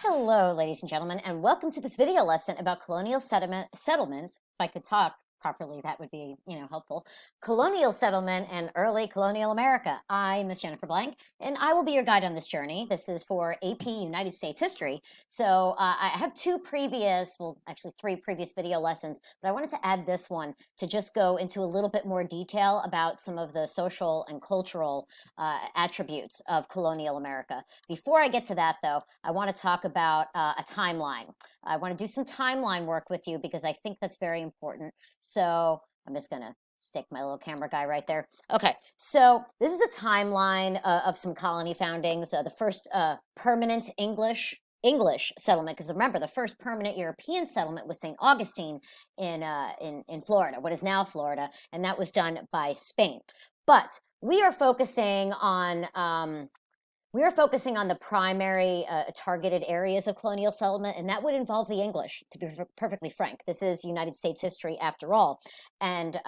Hello, ladies and gentlemen, and welcome to this video lesson about colonial settlement. If I could talk properly, that would be, helpful. Colonial settlement and early colonial America. I'm Miss Jennifer Blank, and I will be your guide on this journey. This is for AP United States History. So I have actually three previous video lessons, but I wanted to add this one to just go into a little bit more detail about some of the social and cultural attributes of colonial America. Before I get to that, though, I want to talk about a timeline. I want to do some timeline work with you because I think that's very important. So I'm just going to stick my little camera guy right there. Okay, so this is a timeline of some colony foundings. The first permanent English settlement, because remember, the first permanent European settlement was St. Augustine in Florida, what is now Florida, and that was done by Spain. But we are focusing on the primary targeted areas of colonial settlement, and that would involve the English, to be perfectly frank. This is United States history after all. And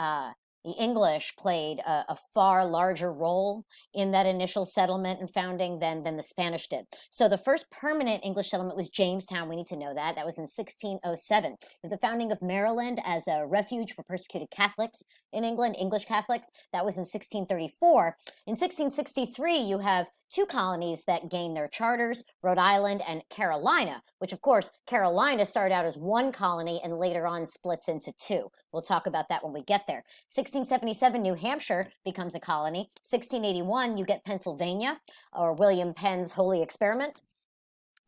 the English played a far larger role in that initial settlement and founding than the Spanish did. So the first permanent English settlement was Jamestown. We need to know that. That was in 1607. The founding of Maryland as a refuge for persecuted Catholics in England, English Catholics, that was in 1634. In 1663, you have two colonies that gained their charters, Rhode Island and Carolina, which of course, Carolina started out as one colony and later on splits into two. We'll talk about that when we get there. 1677, New Hampshire becomes a colony. 1681, you get Pennsylvania, or William Penn's Holy Experiment.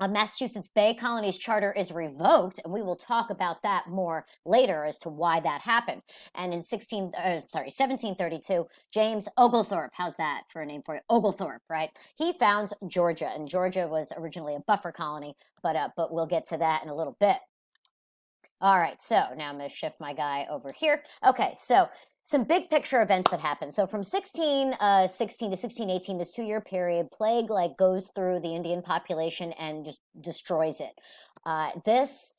Massachusetts Bay Colony's charter is revoked, and we will talk about that more later as to why that happened. And in 1732, James Oglethorpe, how's that for a name for it? Oglethorpe, right? He founds Georgia, and Georgia was originally a buffer colony, but we'll get to that in a little bit. All right, so now I'm going to shift my guy over here. Okay, so some big picture events that happened. So from 1616 to 1618, this 2-year period, plague goes through the Indian population and just destroys it. This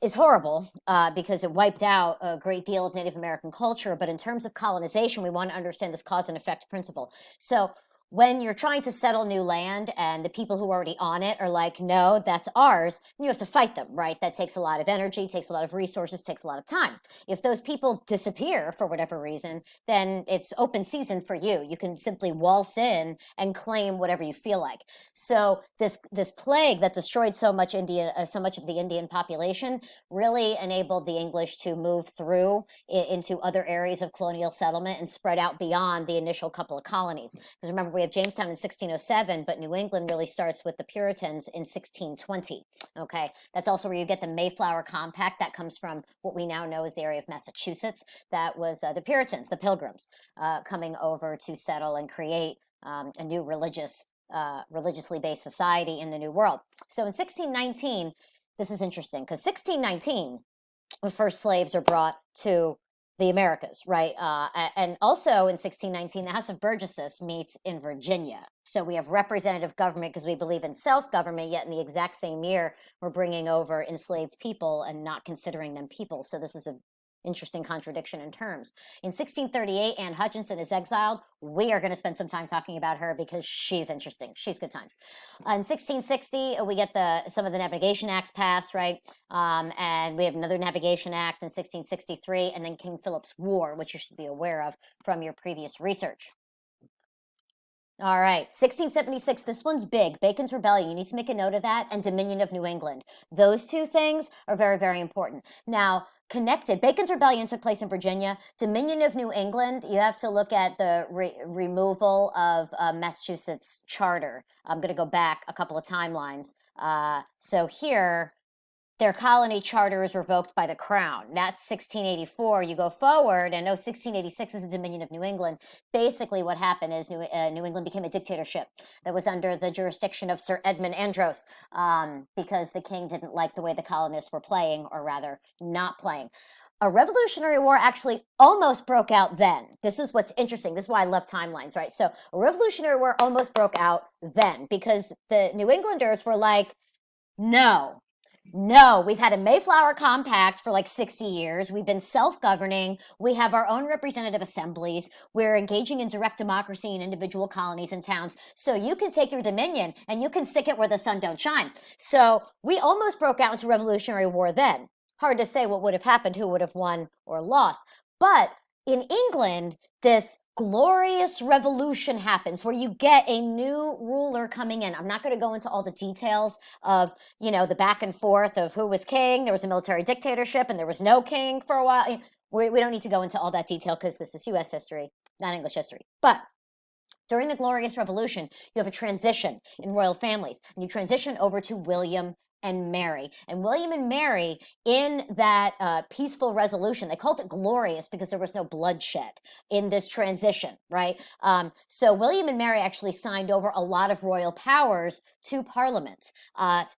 is horrible because it wiped out a great deal of Native American culture. But in terms of colonization, we want to understand this cause and effect principle. So when you're trying to settle new land and the people who are already on it are like, no, that's ours, you have to fight them, right? That takes a lot of energy, takes a lot of resources, takes a lot of time. If those people disappear for whatever reason, then it's open season for you. You can simply waltz in and claim whatever you feel like. So this plague that destroyed so much of the Indian population really enabled the English to move through into other areas of colonial settlement and spread out beyond the initial couple of colonies. Because remember, we have Jamestown in 1607, but New England really starts with the Puritans in 1620. Okay, that's also where you get the Mayflower Compact. That comes from what we now know as the area of Massachusetts. That was the Puritans, the Pilgrims, coming over to settle and create a new religiously based society in the New World. So in 1619, this is interesting because 1619, the first slaves are brought to the Americas, right? And also in 1619, the House of Burgesses meets in Virginia. So we have representative government because we believe in self-government, yet in the exact same year, we're bringing over enslaved people and not considering them people. So this is an interesting contradiction in terms. In 1638, Anne Hutchinson is exiled. We are going to spend some time talking about her because she's interesting. She's good times. In 1660, we get some of the Navigation Acts passed, right? And we have another Navigation Act in 1663, and then King Philip's War, which you should be aware of from your previous research. All right, 1676, this one's big. Bacon's Rebellion, you need to make a note of that, and Dominion of New England. Those two things are very, very important. Now, connected, Bacon's Rebellion took place in Virginia. Dominion of New England, you have to look at the removal of Massachusetts charter. I'm going to go back a couple of timelines. So here, their colony charter is revoked by the crown. That's 1684. You go forward, and 1686 is the Dominion of New England. Basically, what happened is New England became a dictatorship that was under the jurisdiction of Sir Edmund Andros because the king didn't like the way the colonists were playing, or rather, not playing. A Revolutionary War actually almost broke out then. This is what's interesting. This is why I love timelines, right? So a Revolutionary War almost broke out then because the New Englanders were like, no. No, we've had a Mayflower Compact for like 60 years. We've been self-governing. We have our own representative assemblies. We're engaging in direct democracy in individual colonies and towns. So you can take your dominion and you can stick it where the sun don't shine. So we almost broke out into Revolutionary War then. Hard to say what would have happened, who would have won or lost. But in England, this glorious revolution happens where you get a new ruler coming in. I'm not going to go into all the details of, the back and forth of who was king. There was a military dictatorship and there was no king for a while. We don't need to go into all that detail because this is US history, not English history. But during the Glorious Revolution, you have a transition in royal families, and you transition over to William and Mary. And William and Mary, in that peaceful resolution, they called it glorious because there was no bloodshed in this transition, right? So William and Mary actually signed over a lot of royal powers to Parliament.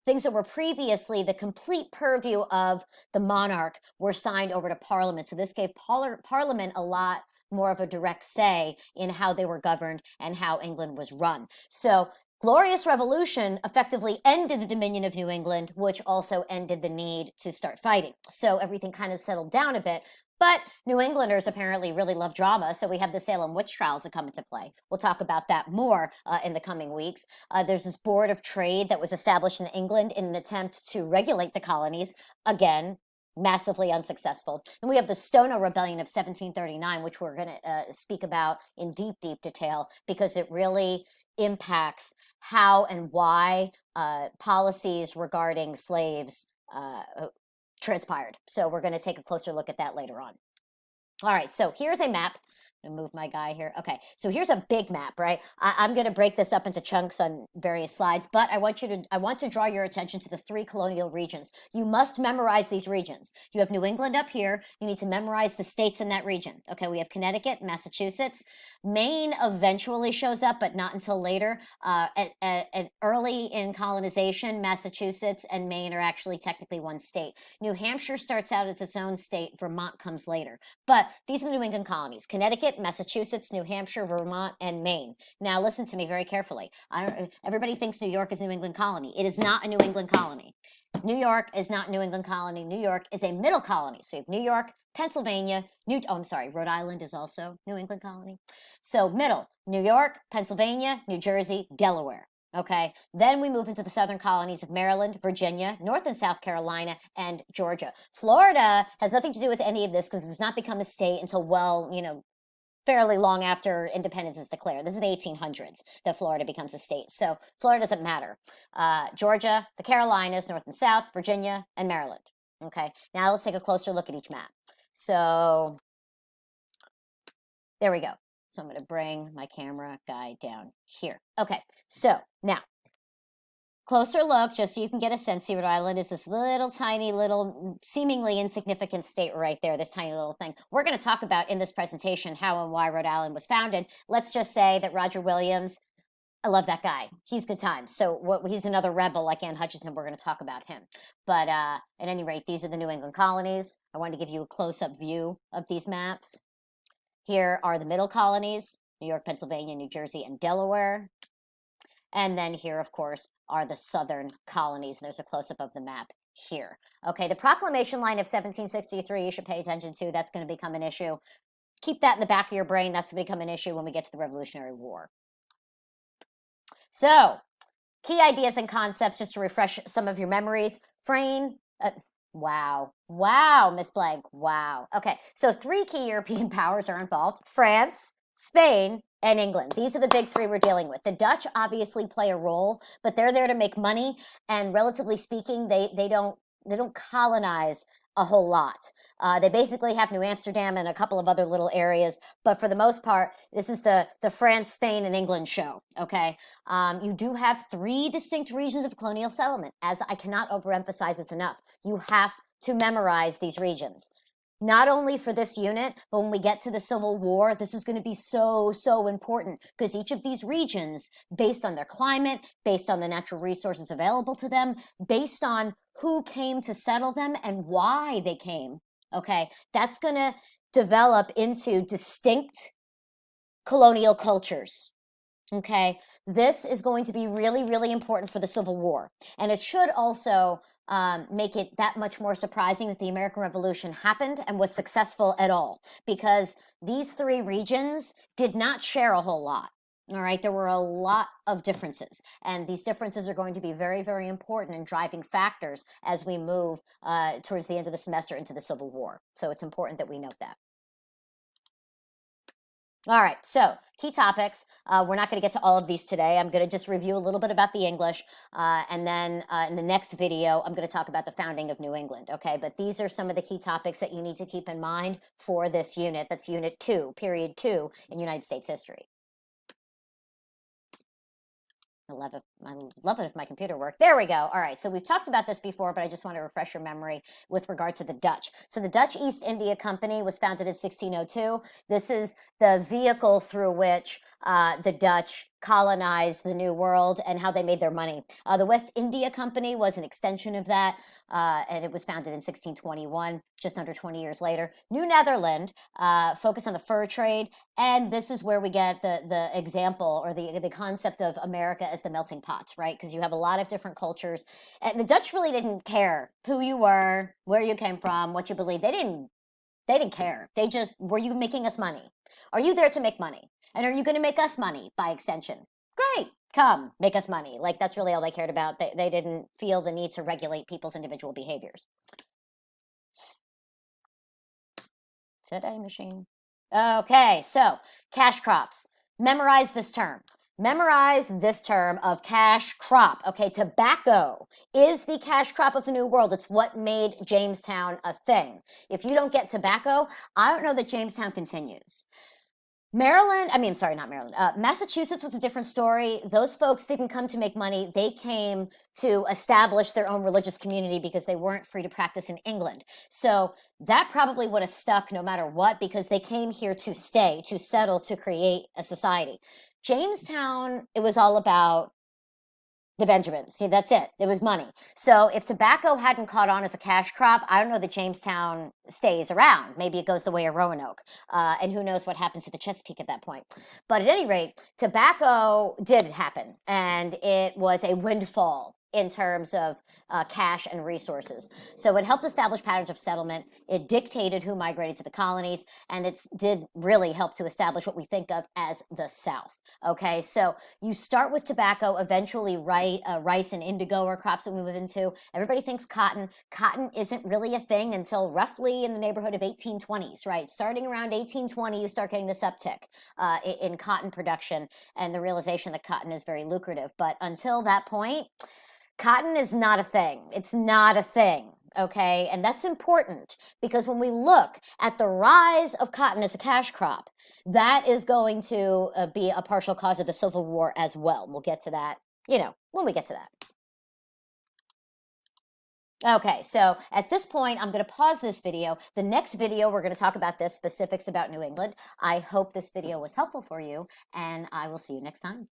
Things that were previously the complete purview of the monarch were signed over to Parliament. So this gave Parliament a lot more of a direct say in how they were governed and how England was run. So Glorious Revolution effectively ended the dominion of New England, which also ended the need to start fighting. So everything kind of settled down a bit. But New Englanders apparently really love drama, so we have the Salem witch trials that come into play. We'll talk about that more in the coming weeks. There's this Board of Trade that was established in England in an attempt to regulate the colonies. Again, massively unsuccessful. And we have the Stono Rebellion of 1739, which we're going to speak about in deep, deep detail because it really impacts how and why policies regarding slaves transpired. So we're going to take a closer look at that later on. All right, so here's a map. I'm gonna move my guy here. Okay, so here's a big map, right? I'm gonna break this up into chunks on various slides, but I want to draw your attention to the 3 colonial regions. You must memorize these regions. You have New England up here. You need to memorize the states in that region. Okay, we have Connecticut, Massachusetts. Maine eventually shows up, but not until later. Early in colonization, Massachusetts and Maine are actually technically one state. New Hampshire starts out as its own state. Vermont comes later. But these are the New England colonies: Connecticut, Massachusetts, New Hampshire, Vermont, and Maine. Now listen to me very carefully. Everybody thinks New York is a New England colony. It is not a New England colony. New York is not a New England colony. New York is a middle colony. So we have New York, Pennsylvania, Rhode Island is also New England colony. So middle, New York, Pennsylvania, New Jersey, Delaware. Okay, then we move into the southern colonies of Maryland, Virginia, North and South Carolina, and Georgia. Florida has nothing to do with any of this because it's not become a state until, fairly long after independence is declared. This is the 1800s that Florida becomes a state. So Florida doesn't matter. Georgia, the Carolinas, North and South, Virginia, and Maryland. Okay, now let's take a closer look at each map. So there we go. So I'm going to bring my camera guy down here. Okay, so now, closer look, just so you can get a sense. See, Rhode Island is this little tiny little seemingly insignificant state right there, this tiny little thing. We're going to talk about in this presentation how and why Rhode Island was founded. Let's just say that Roger Williams, I love that guy. He's good times. So he's another rebel like Anne Hutchinson. We're going to talk about him. But at any rate, these are the New England colonies. I wanted to give you a close-up view of these maps. Here are the middle colonies: New York, Pennsylvania, New Jersey, and Delaware. And then here, of course, are the southern colonies. There's a close-up of the map here. Okay, the proclamation line of 1763 you should pay attention to. That's going to become an issue. Keep that in the back of your brain. That's going to become an issue when we get to the Revolutionary War. So, key ideas and concepts just to refresh some of your memories. Wow, Miss Blank, wow. Okay, so 3 key European powers are involved: France, Spain, and England. These are the big 3 we're dealing with. The Dutch obviously play a role, but they're there to make money, and relatively speaking, they don't colonize a whole lot. They basically have New Amsterdam and a couple of other little areas, but for the most part, this is the France, Spain, and England show, okay? You do have 3 distinct regions of colonial settlement. As I cannot overemphasize this enough, you have to memorize these regions. Not only for this unit, but when we get to the Civil War, this is going to be so, so important because each of these regions, based on their climate, based on the natural resources available to them, based on who came to settle them and why they came, okay, that's going to develop into distinct colonial cultures. Okay, this is going to be really, really important for the Civil War. And it should also make it that much more surprising that the American Revolution happened and was successful at all, because these three regions did not share a whole lot. All right, there were a lot of differences, and these differences are going to be very, very important in driving factors as we move towards the end of the semester into the Civil War. So it's important that we note that. All right, so key topics. We're not going to get to all of these today. I'm going to just review a little bit about the English, and then in the next video, I'm going to talk about the founding of New England, okay? But these are some of the key topics that you need to keep in mind for this unit. That's Unit 2, Period 2 in United States history. I love it if my computer worked. There we go. All right, so we've talked about this before, but I just want to refresh your memory with regard to the Dutch. So the Dutch East India Company was founded in 1602. This is the vehicle through which the Dutch colonized the New World and how they made their money. The West India Company was an extension of that, and it was founded in 1621, just under 20 years later. New Netherland focused on the fur trade, and this is where we get the example or the concept of America as the melting pot, right? Because you have a lot of different cultures, and the Dutch really didn't care who you were, where you came from, what you believed. They didn't care. They just, were you making us money? Are you there to make money? And are you going to make us money by extension? Great, come, make us money. Like, that's really all they cared about. They didn't feel the need to regulate people's individual behaviors. Today, machine. Okay, so cash crops. Memorize this term. Memorize this term of cash crop. Okay, tobacco is the cash crop of the New World. It's what made Jamestown a thing. If you don't get tobacco, I don't know that Jamestown continues. Massachusetts was a different story. Those folks didn't come to make money. They came to establish their own religious community because they weren't free to practice in England. So that probably would have stuck no matter what, because they came here to stay, to settle, to create a society. Jamestown, it was all about the Benjamins. See, that's it. It was money. So if tobacco hadn't caught on as a cash crop, I don't know that Jamestown stays around. Maybe it goes the way of Roanoke. And who knows what happens to the Chesapeake at that point. But at any rate, tobacco did happen. And it was a windfall in terms of cash and resources. So it helped establish patterns of settlement. It dictated who migrated to the colonies. And it did really help to establish what we think of as the South. Okay, so you start with tobacco, eventually rice and indigo are crops that we move into. Everybody thinks cotton. Cotton isn't really a thing until roughly in the neighborhood of 1820s, right? Starting around 1820, you start getting this uptick in cotton production and the realization that cotton is very lucrative. But until that point, cotton is not a thing. It's not a thing. Okay, and that's important because when we look at the rise of cotton as a cash crop, that is going to be a partial cause of the Civil War as well. We'll get to that, when we get to that. Okay, so at this point, I'm going to pause this video. The next video, we're going to talk about the specifics about New England. I hope this video was helpful for you, and I will see you next time.